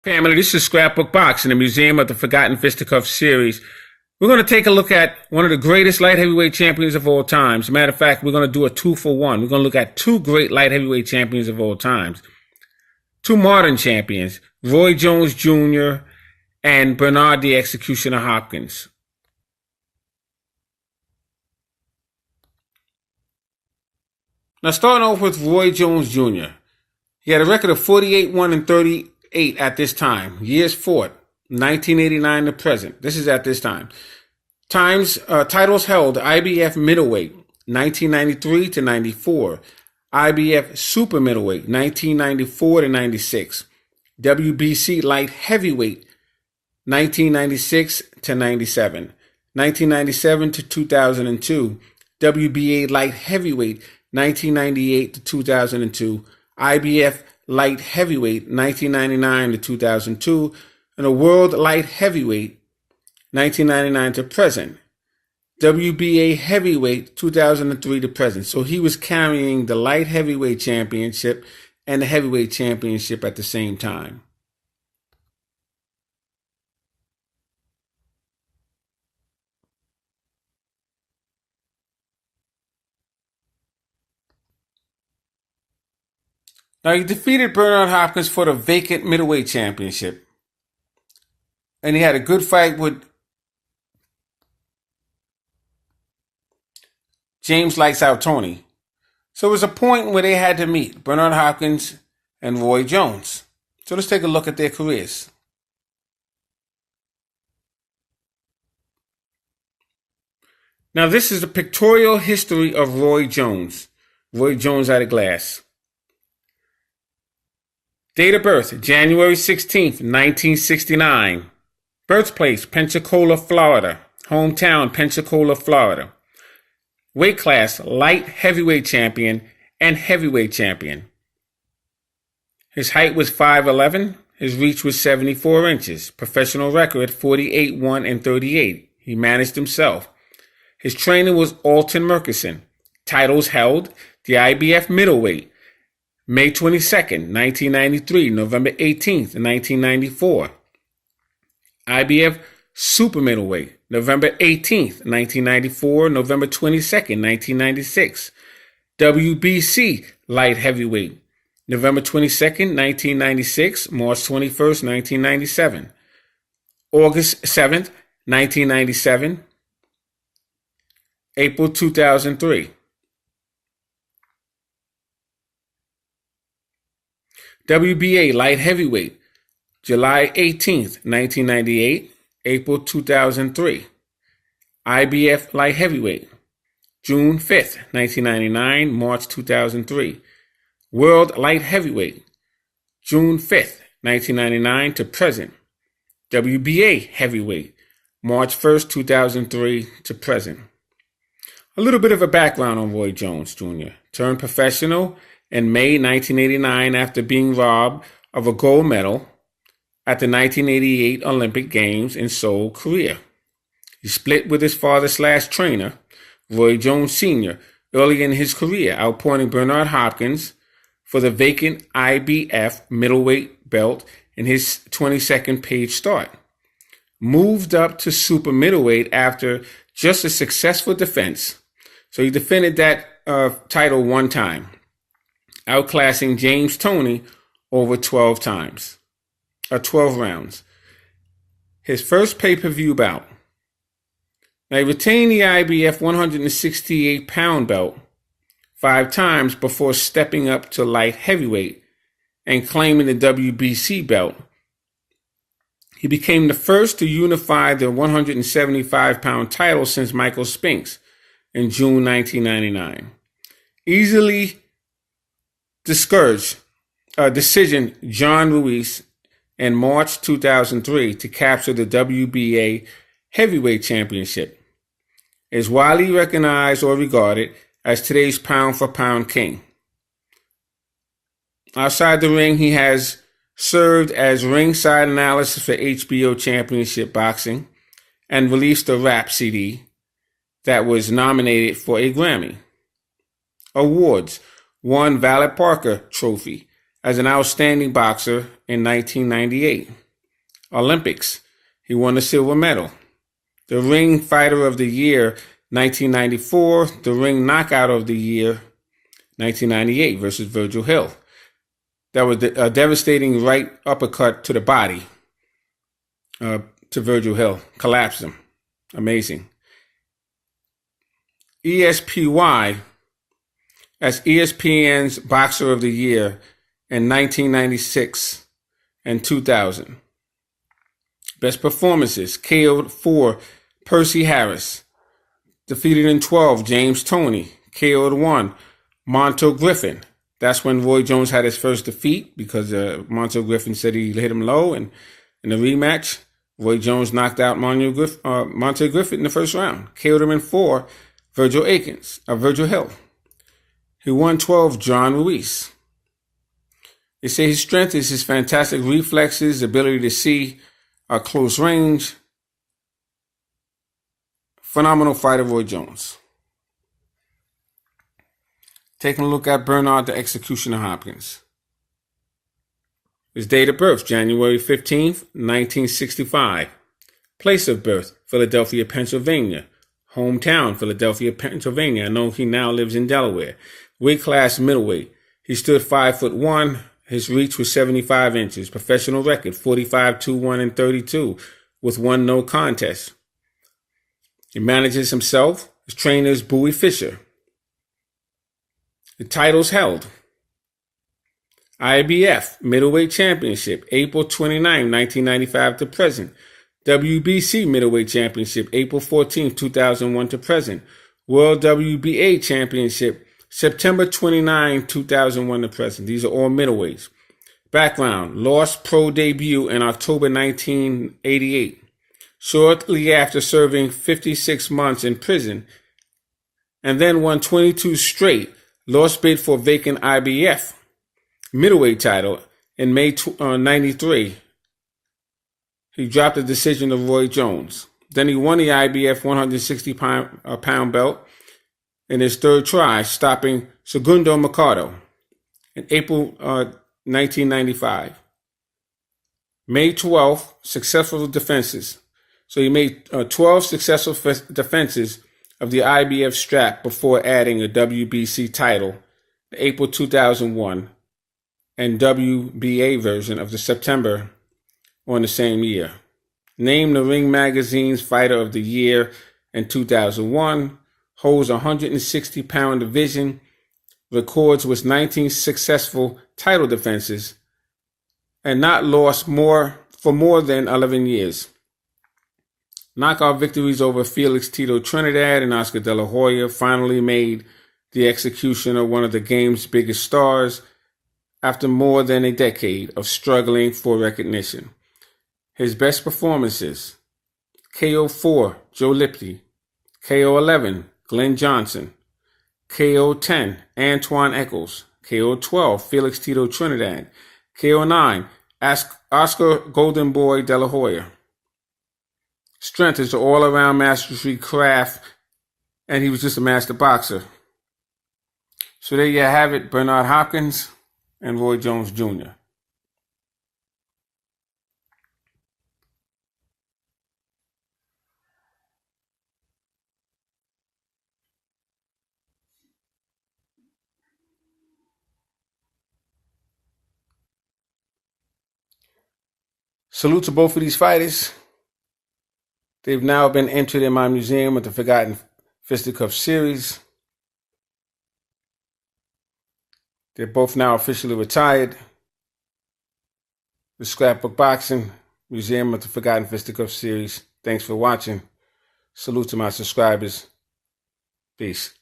Family, this is Scrapbook Box in the Museum of the Forgotten Fisticuffs series. We're going to take a look at one of the greatest light heavyweight champions of all time. As a matter of fact, we're going to do a 2-for-1. We're going to look at two great light heavyweight champions of all times. Two modern champions, Roy Jones Jr. and Bernard the Executioner Hopkins. Now, starting off with Roy Jones Jr. He had a record of 48-1-38 at this time. Years fought, 1989 to present. This is at this time. Titles held: IBF middleweight, 1993 to 94. IBF super middleweight, 1994 to 96. WBC light heavyweight, 1996 to 97. 1997 to 2002. WBA light heavyweight, 1998 to 2002. IBF light heavyweight, 1999 to 2002, and a world light heavyweight, 1999 to present. WBA heavyweight, 2003 to present. So he was carrying the light heavyweight championship and the heavyweight championship at the same time. Now, he defeated Bernard Hopkins for the vacant middleweight championship. And he had a good fight with James Lights Out Tony. So it was a point where they had to meet, Bernard Hopkins and Roy Jones. So let's take a look at their careers. Now, this is the pictorial history of Roy Jones. Roy Jones at a glass. Date of birth, January 16th, 1969. Birthplace, Pensacola, Florida. Hometown, Pensacola, Florida. Weight class, light heavyweight champion and heavyweight champion. His height was 5'11". His reach was 74 inches. Professional record, 48-1-38. He managed himself. His trainer was Alton Murkison. Titles held: the IBF middleweight, May 22nd, 1993, November 18th, 1994. IBF super middleweight, November 18th, 1994, November 22nd, 1996. WBC light heavyweight, November 22nd, 1996, March 21st, 1997. August 7th, 1997, April 2003. WBA light heavyweight, July 18th, 1998, April 2003. IBF light heavyweight, June 5th, 1999, March 2003. World light heavyweight, June 5th, 1999 to present. WBA heavyweight, March 1st, 2003 to present. A little bit of a background on Roy Jones Jr. Turned professional in May 1989 after being robbed of a gold medal at the 1988 Olympic Games in Seoul, Korea. He split with his father/trainer, Roy Jones Sr., early in his career, outpointing Bernard Hopkins for the vacant IBF middleweight belt in his 22nd page start. Moved up to super middleweight after just a successful defense. So he defended that title one time, outclassing James Toney over 12 rounds. His first pay-per-view bout. Now, he retained the IBF 168-pound belt 5 times before stepping up to light heavyweight and claiming the WBC belt. He became the first to unify the 175-pound title since Michael Spinks in June 1999. Easily decision John Ruiz in March 2003 to capture the WBA heavyweight championship. Is widely recognized or regarded as today's pound-for-pound king. Outside the ring, he has served as ringside analyst for HBO Championship Boxing and released a rap CD that was nominated for a Grammy. Awards: won Valley Parker Trophy as an outstanding boxer in 1998. Olympics, he won a silver medal. The Ring Fighter of the Year, 1994. The Ring Knockout of the Year, 1998 versus Virgil Hill. That was a devastating right uppercut to the body to Virgil Hill. Collapsed him. Amazing. ESPY as ESPN's Boxer of the Year in 1996 and 2000. Best performances: KO'd 4, Percy Harris. Defeated in 12, James Toney. KO'd 1, Montel Griffin. That's when Roy Jones had his first defeat, because Montel Griffin said he hit him low, and in the rematch, Roy Jones knocked out Montel Griffin in the first round. KO'd him in 4, Virgil Hill. He won 12, John Ruiz. They say his strength is his fantastic reflexes, ability to see close range. Phenomenal fighter, Roy Jones. Taking a look at Bernard the Executioner Hopkins. His date of birth, January 15th, 1965. Place of birth, Philadelphia, Pennsylvania. Hometown, Philadelphia, Pennsylvania. I know he now lives in Delaware. Weight class, middleweight. He stood 5'1". His reach was 75 inches. Professional record, 45-2-1-32, with 1 no contest. He manages himself. His trainer is Bowie Fisher. The titles held: IBF Middleweight Championship, April 29, 1995 to present. WBC Middleweight Championship, April 14, 2001 to present. World WBA Championship, September 29, 2001 to present. These are all middleweights. Background: lost pro debut in October 1988. Shortly after serving 56 months in prison, and then won 22 straight. Lost bid for vacant IBF middleweight title in May 93. He dropped the decision to Roy Jones. Then he won the IBF 160-pound belt in his third try, stopping Segundo Mercado in April 1995. May 12th, successful defenses. So he made 12 successful defenses of the IBF strap before adding a WBC title, the April 2001, and WBA version of the September on the same year. Named the Ring Magazine's Fighter of the Year in 2001, holds a 160-pound division, records with 19 successful title defenses, and not lost for more than 11 years. Knockout victories over Felix Tito Trinidad and Oscar De La Hoya finally made the Executioner one of the game's biggest stars after more than a decade of struggling for recognition. His best performances: KO 4, Joe Lipke. KO 11, Glenn Johnson. KO 10, Antoine Eccles. KO 12, Felix Tito Trinidad. KO 9, Oscar Golden Boy De La Hoya. Strength is the all-around mastery craft, and he was just a master boxer. So there you have it, Bernard Hopkins and Roy Jones Jr. Salute to both of these fighters. They've now been entered in my museum with the Forgotten Fisticuffs series. They're both now officially retired. The Scrapbook Boxing Museum of the Forgotten Fisticuffs series. Thanks for watching. Salute to my subscribers. Peace.